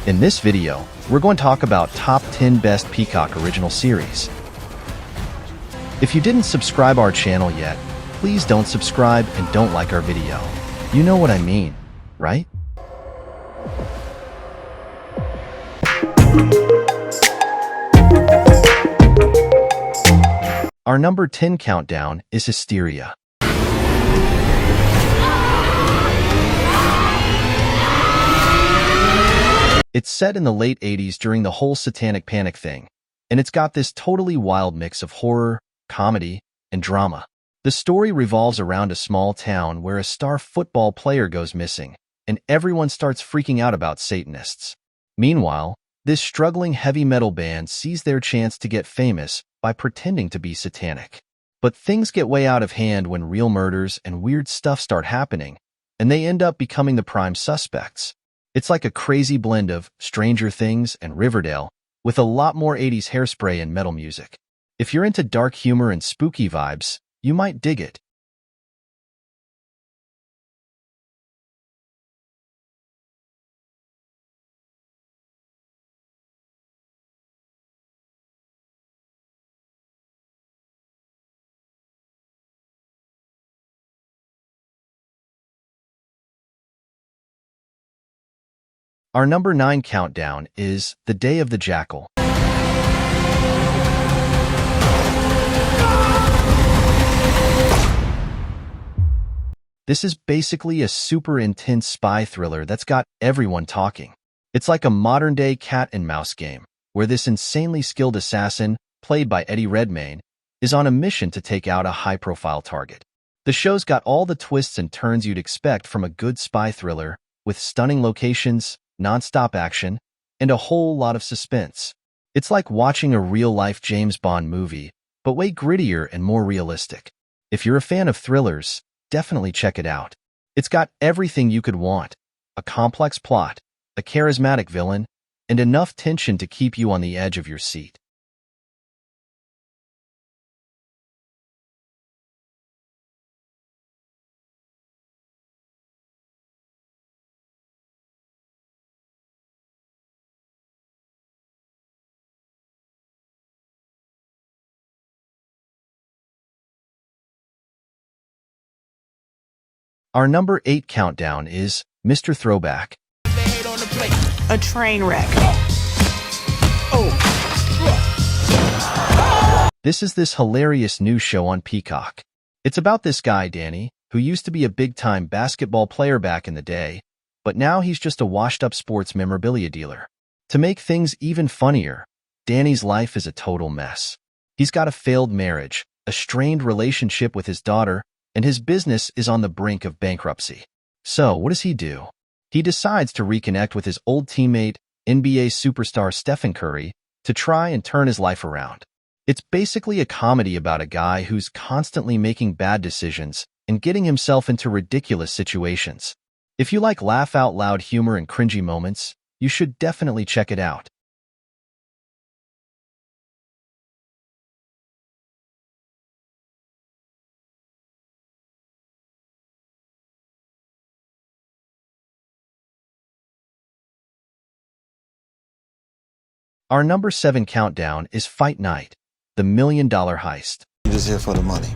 In this video, we're going to talk about top 10 best Peacock original series. If you didn't subscribe our channel yet, please don't subscribe and don't like our video. You know what I mean, right? Our number 10 countdown is Hysteria. It's set in the late 80s during the whole Satanic Panic thing, and it's got this totally wild mix of horror, comedy, and drama. The story revolves around a small town where a star football player goes missing, and everyone starts freaking out about Satanists. Meanwhile, this struggling heavy metal band sees their chance to get famous by pretending to be satanic. But things get way out of hand when real murders and weird stuff start happening, and they end up becoming the prime suspects. It's like a crazy blend of Stranger Things and Riverdale, with a lot more 80s hairspray and metal music. If you're into dark humor and spooky vibes, you might dig it. Our number 9 countdown is The Day of the Jackal. This is basically a super intense spy thriller that's got everyone talking. It's like a modern-day cat-and-mouse game, where this insanely skilled assassin, played by Eddie Redmayne, is on a mission to take out a high-profile target. The show's got all the twists and turns you'd expect from a good spy thriller, with stunning locations, non-stop action, and a whole lot of suspense. It's like watching a real-life James Bond movie, but way grittier and more realistic. If you're a fan of thrillers, definitely check it out. It's got everything you could want: a complex plot, a charismatic villain, and enough tension to keep you on the edge of your seat. Our number 8 countdown is Mr. Throwback. A train wreck. This is this hilarious new show on Peacock. It's about this guy, Danny, who used to be a big-time basketball player back in the day, but now he's just a washed-up sports memorabilia dealer. To make things even funnier, Danny's life is a total mess. He's got a failed marriage, a strained relationship with his daughter, and his business is on the brink of bankruptcy. So, what does he do? He decides to reconnect with his old teammate, NBA superstar Stephen Curry, to try and turn his life around. It's basically a comedy about a guy who's constantly making bad decisions and getting himself into ridiculous situations. If you like laugh-out-loud humor and cringy moments, you should definitely check it out. Our number 7 countdown is Fight Night, the Million Dollar Heist. You just here for the money.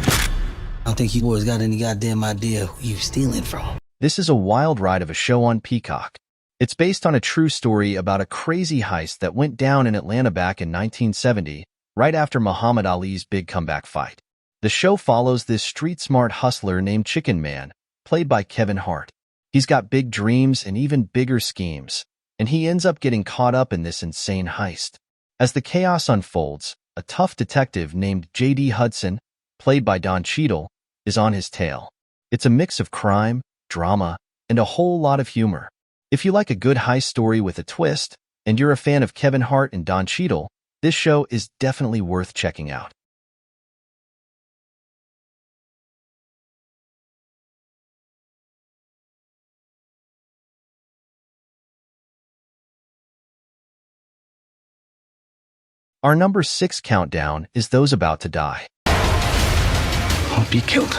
I don't think you boys got any goddamn idea who you stealing from. This is a wild ride of a show on Peacock. It's based on a true story about a crazy heist that went down in Atlanta back in 1970, right after Muhammad Ali's big comeback fight. The show follows this street-smart hustler named Chicken Man, played by Kevin Hart. He's got big dreams and even bigger schemes, and he ends up getting caught up in this insane heist. As the chaos unfolds, a tough detective named J.D. Hudson, played by Don Cheadle, is on his tail. It's a mix of crime, drama, and a whole lot of humor. If you like a good heist story with a twist, and you're a fan of Kevin Hart and Don Cheadle, this show is definitely worth checking out. Our number 6 countdown is Those About to Die. I'll be killed.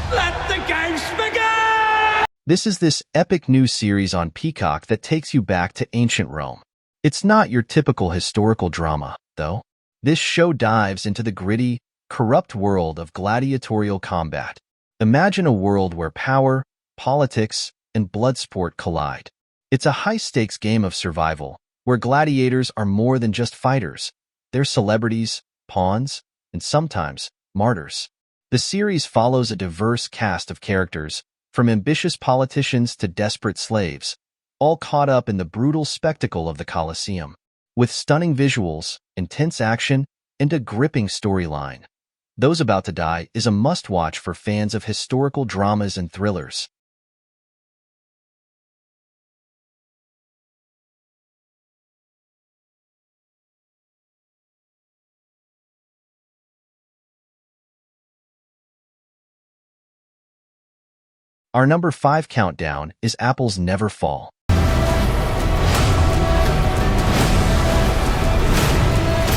Let the games begin! This is this epic new series on Peacock that takes you back to ancient Rome. It's not your typical historical drama, though. This show dives into the gritty, corrupt world of gladiatorial combat. Imagine a world where power, politics, and blood sport collide. It's a high-stakes game of survival, where gladiators are more than just fighters. They're celebrities, pawns, and sometimes martyrs. The series follows a diverse cast of characters, from ambitious politicians to desperate slaves, all caught up in the brutal spectacle of the Colosseum. With stunning visuals, intense action, and a gripping storyline, Those About to Die is a must-watch for fans of historical dramas and thrillers. Our number 5 countdown is Apples Never Fall.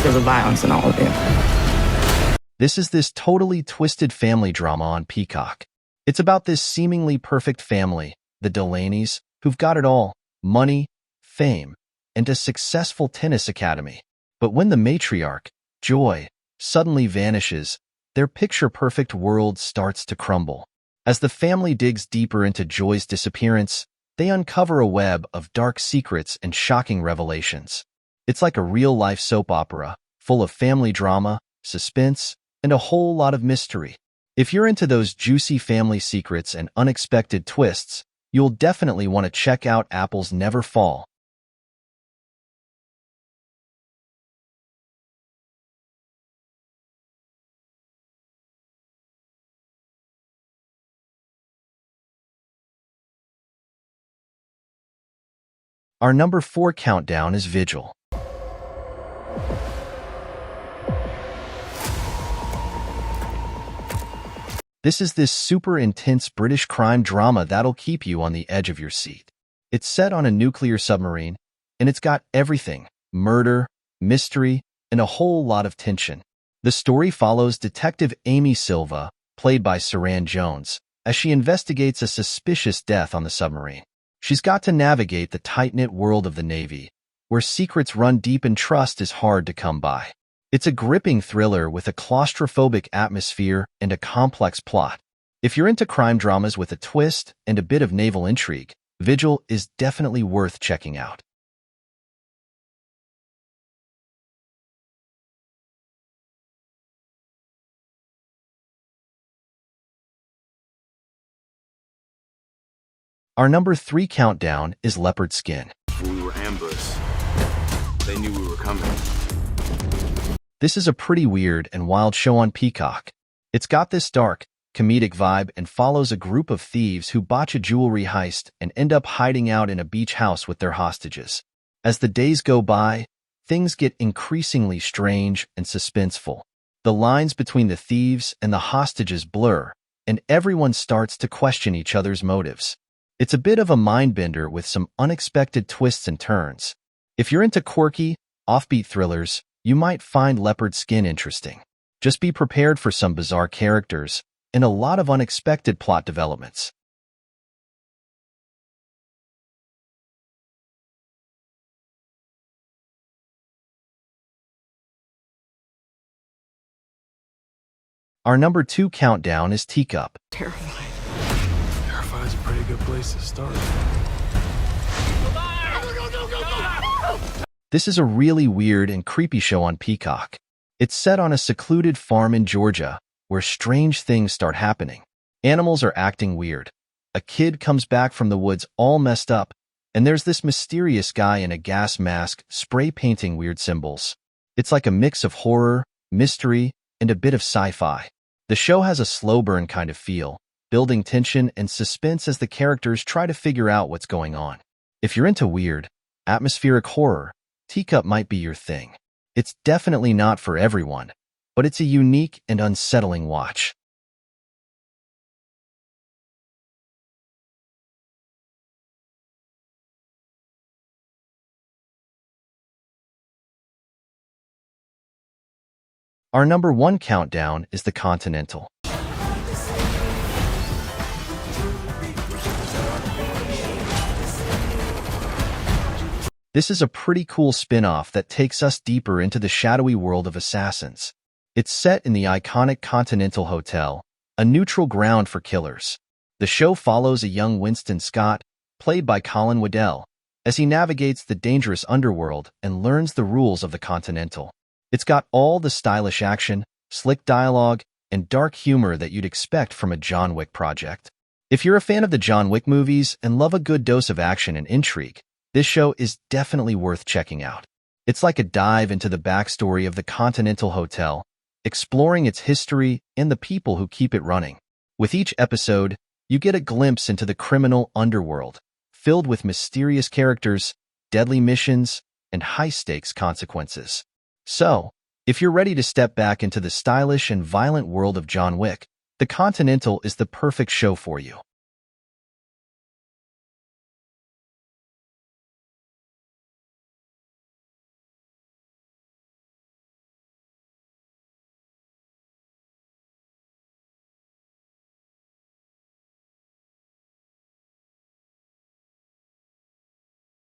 There's a violence in all of it. This is this totally twisted family drama on Peacock. It's about this seemingly perfect family, the Delaney's, who've got it all: money, fame, and a successful tennis academy. But when the matriarch, Joy, suddenly vanishes, their picture-perfect world starts to crumble. As the family digs deeper into Joy's disappearance, they uncover a web of dark secrets and shocking revelations. It's like a real-life soap opera, full of family drama, suspense, and a whole lot of mystery. If you're into those juicy family secrets and unexpected twists, you'll definitely want to check out Apples Never Fall. Our number 4 countdown is Vigil. This is this super intense British crime drama that'll keep you on the edge of your seat. It's set on a nuclear submarine, and it's got everything: murder, mystery, and a whole lot of tension. The story follows Detective Amy Silva, played by Saran Jones, as she investigates a suspicious death on the submarine. She's got to navigate the tight-knit world of the Navy, where secrets run deep and trust is hard to come by. It's a gripping thriller with a claustrophobic atmosphere and a complex plot. If you're into crime dramas with a twist and a bit of naval intrigue, Vigil is definitely worth checking out. Our number 3 countdown is Leopard Skin. When we were ambushed, they knew we were coming. This is a pretty weird and wild show on Peacock. It's got this dark, comedic vibe and follows a group of thieves who botch a jewelry heist and end up hiding out in a beach house with their hostages. As the days go by, things get increasingly strange and suspenseful. The lines between the thieves and the hostages blur, and everyone starts to question each other's motives. It's a bit of a mind-bender with some unexpected twists and turns. If you're into quirky, offbeat thrillers, you might find Leopard Skin interesting. Just be prepared for some bizarre characters and a lot of unexpected plot developments. Our number 2 countdown is Teacup. Terrified. Terrified is a pretty good place to start. This is a really weird and creepy show on Peacock. It's set on a secluded farm in Georgia, where strange things start happening. Animals are acting weird. A kid comes back from the woods all messed up, and there's this mysterious guy in a gas mask spray painting weird symbols. It's like a mix of horror, mystery, and a bit of sci-fi. The show has a slow burn kind of feel, building tension and suspense as the characters try to figure out what's going on. If you're into weird, atmospheric horror, Teacup might be your thing. It's definitely not for everyone, but it's a unique and unsettling watch. Our number 1 countdown is the Continental. This is a pretty cool spin-off that takes us deeper into the shadowy world of assassins. It's set in the iconic Continental Hotel, a neutral ground for killers. The show follows a young Winston Scott, played by Colin Waddell, as he navigates the dangerous underworld and learns the rules of the Continental. It's got all the stylish action, slick dialogue, and dark humor that you'd expect from a John Wick project. If you're a fan of the John Wick movies and love a good dose of action and intrigue, this show is definitely worth checking out. It's like a dive into the backstory of the Continental Hotel, exploring its history and the people who keep it running. With each episode, you get a glimpse into the criminal underworld, filled with mysterious characters, deadly missions, and high-stakes consequences. So, if you're ready to step back into the stylish and violent world of John Wick, The Continental is the perfect show for you.